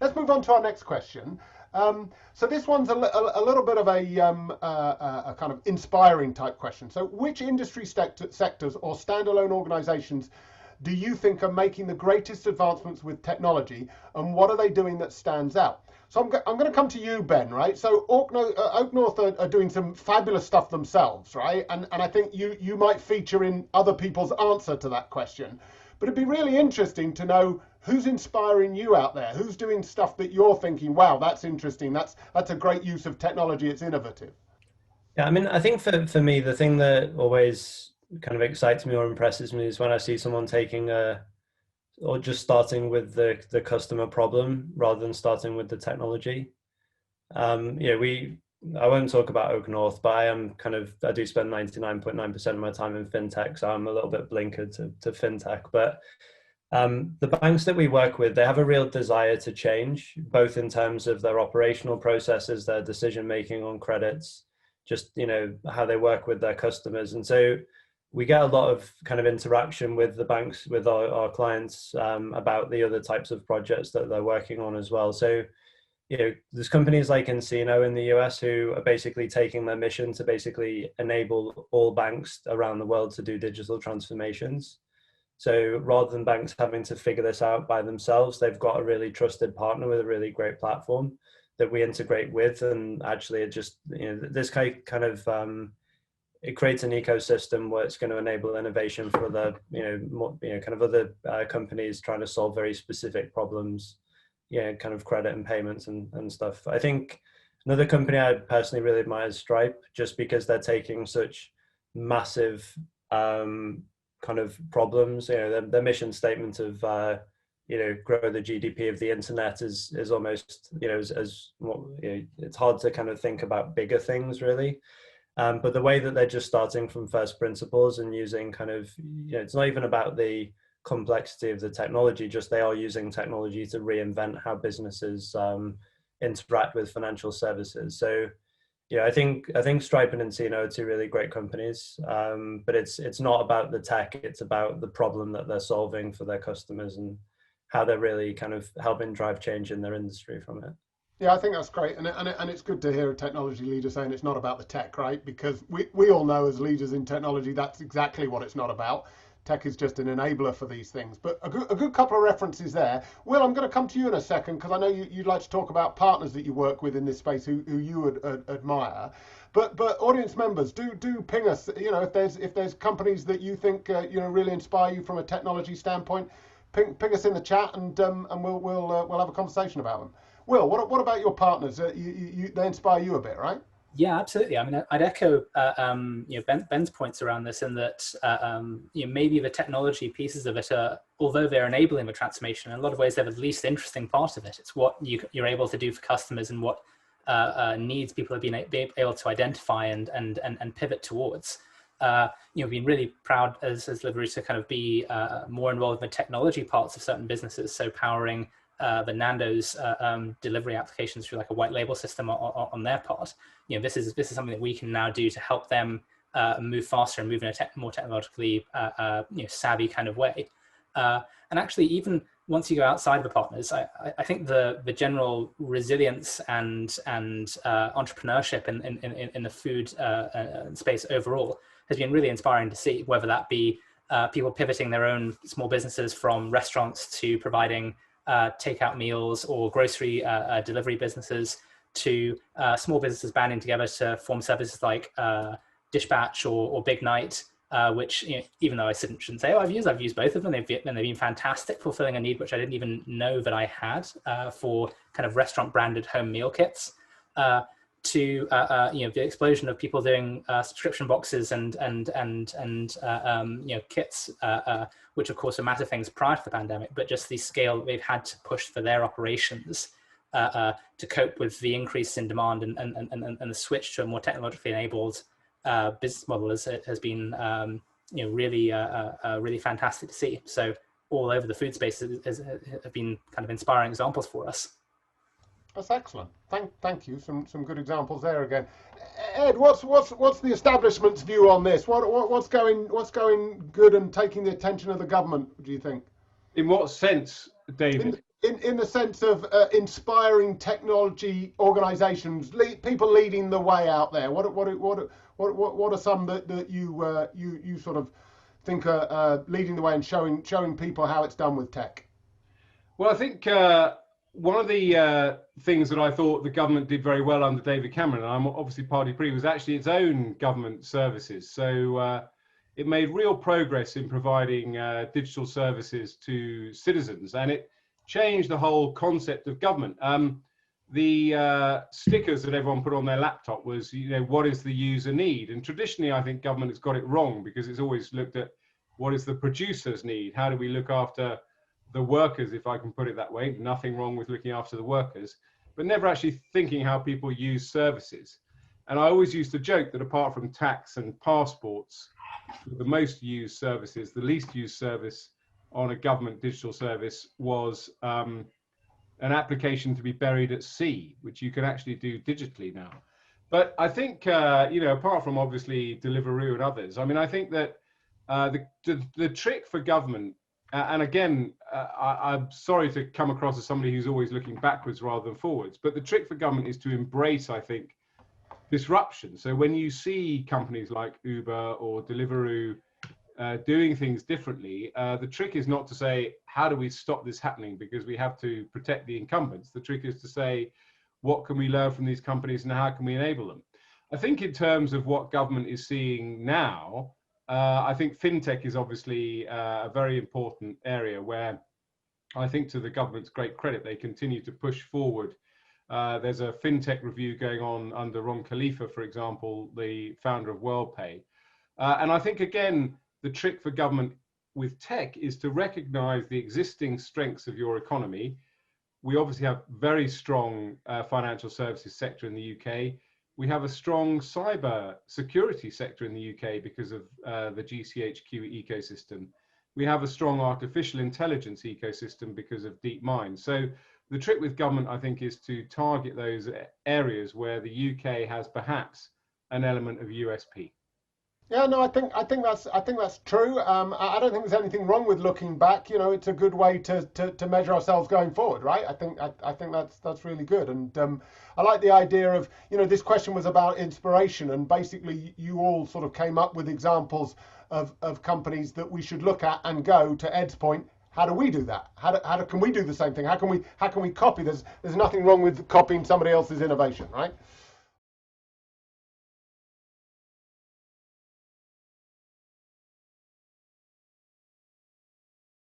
Let's move on to our next question. So this one's a little bit of a kind of inspiring type question. So which industry sectors or standalone organizations do you think are making the greatest advancements with technology, and what are they doing that stands out? So I'm going to come to you, Ben, right? So OakNorth are doing some fabulous stuff themselves, right? And I think you might feature in other people's answer to that question. But it'd be really interesting to know who's inspiring you out there, who's doing stuff that you're thinking, wow, that's interesting, that's a great use of technology, it's innovative. Yeah, I mean, I think for me, the thing that always kind of excites me or impresses me is when I see someone taking or just starting with the customer problem rather than starting with the technology. I won't talk about OakNorth, but I do spend 99.9% of my time in fintech, so I'm a little bit blinkered to fintech. But the banks that we work with, they have a real desire to change, both in terms of their operational processes, their decision making on credits, just how they work with their customers. And so we get a lot of kind of interaction with the banks, with our clients, about the other types of projects that they're working on as well. So, there's companies like Encino in the US who are basically taking their mission to basically enable all banks around the world to do digital transformations. So rather than banks having to figure this out by themselves, they've got a really trusted partner with a really great platform that we integrate with. And actually it just, this kind of, it creates an ecosystem where it's going to enable innovation for the, kind of other companies trying to solve very specific problems, kind of credit and payments and stuff. I think another company I personally really admire is Stripe, just because they're taking such massive kind of problems. Their mission statement of grow the GDP of the internet is almost it's hard to kind of think about bigger things really. But the way that they're just starting from first principles and using kind of, it's not even about the complexity of the technology, just they are using technology to reinvent how businesses interact with financial services. So, I think Stripe and Encino are two really great companies, but it's not about the tech, it's about the problem that they're solving for their customers and how they're really kind of helping drive change in their industry from it. Yeah, I think that's great, and it's good to hear a technology leader saying it's not about the tech, right? Because we all know as leaders in technology that's exactly what it's not about. Tech is just an enabler for these things. But a good couple of references there. Will, I'm going to come to you in a second because I know you'd like to talk about partners that you work with in this space who you would admire. But audience members, do ping us. If there's companies that you think really inspire you from a technology standpoint, ping us in the chat and we'll have a conversation about them. Will, what about your partners? They inspire you a bit, right? Yeah, absolutely. I mean, I'd echo Ben's points around this, in that maybe the technology pieces of it are, although they're enabling the transformation, in a lot of ways they're the least interesting part of it. It's what you're able to do for customers and what needs people have been able to identify and pivot towards. We've been really proud as Deliveroo to kind of be more involved in the technology parts of certain businesses, so powering the Nando's delivery applications through like a white label system on their part. This is something that we can now do to help them move faster and move in a more technologically savvy kind of way. And actually, even once you go outside the partners, I think the general resilience and entrepreneurship in the food space overall has been really inspiring to see, whether that be people pivoting their own small businesses from restaurants to providing takeout meals, or grocery delivery businesses to small businesses banding together to form services like Dispatch or Big Night, which, even though I shouldn't say, I've used both of them. They've been fantastic, fulfilling a need which I didn't even know that I had for kind of restaurant branded home meal kits. To the explosion of people doing subscription boxes and kits, which of course are massive things prior to the pandemic, but just the scale that they've had to push for their operations to cope with the increase in demand and the switch to a more technologically enabled business model has been really fantastic to see. So all over the food space have been kind of inspiring examples for us. That's excellent. Thank you. Some good examples there again. Ed, what's the establishment's view on this? What's going good and taking the attention of the government, do you think? In what sense, David? in the sense of inspiring technology organisations, people leading the way out there. What are some that you sort of think are leading the way and showing people how it's done with tech? Well, I think one of the things that I thought the government did very well under David Cameron, and I'm obviously party pre, was actually its own government services. So it made real progress in providing digital services to citizens, and it changed the whole concept of government. The stickers that everyone put on their laptop was, what is the user need? And traditionally, I think government has got it wrong, because it's always looked at what is the producer's need? How do we look after the workers, if I can put it that way? Nothing wrong with looking after the workers, but never actually thinking how people use services. And I always used to joke that apart from tax and passports, the most used services, the least used service on a government digital service was an application to be buried at sea, which you can actually do digitally now. But I think, apart from obviously Deliveroo and others, I mean, I think that the trick for government, and again, I'm sorry to come across as somebody who's always looking backwards rather than forwards, but the trick for government is to embrace, I think, disruption. So when you see companies like Uber or Deliveroo doing things differently, the trick is not to say, how do we stop this happening because we have to protect the incumbents? The trick is to say, what can we learn from these companies and how can we enable them? I think in terms of what government is seeing now, I think fintech is obviously a very important area where I think, to the government's great credit, they continue to push forward. There's a fintech review going on under Ron Khalifa, for example, the founder of WorldPay. And I think, again, the trick for government with tech is to recognize the existing strengths of your economy. We obviously have very strong financial services sector in the UK. We have a strong cyber security sector in the UK because of the GCHQ ecosystem. We have a strong artificial intelligence ecosystem because of DeepMind. So the trick with government, I think, is to target those areas where the UK has perhaps an element of USP. Yeah, no, I think that's true. I don't think there's anything wrong with looking back. It's a good way to measure ourselves going forward, right? I think that's really good. And I like the idea of, this question was about inspiration, and basically you all sort of came up with examples of companies that we should look at and go, to Ed's point, how do we do that? How can we do the same thing? How can we copy? There's nothing wrong with copying somebody else's innovation, right?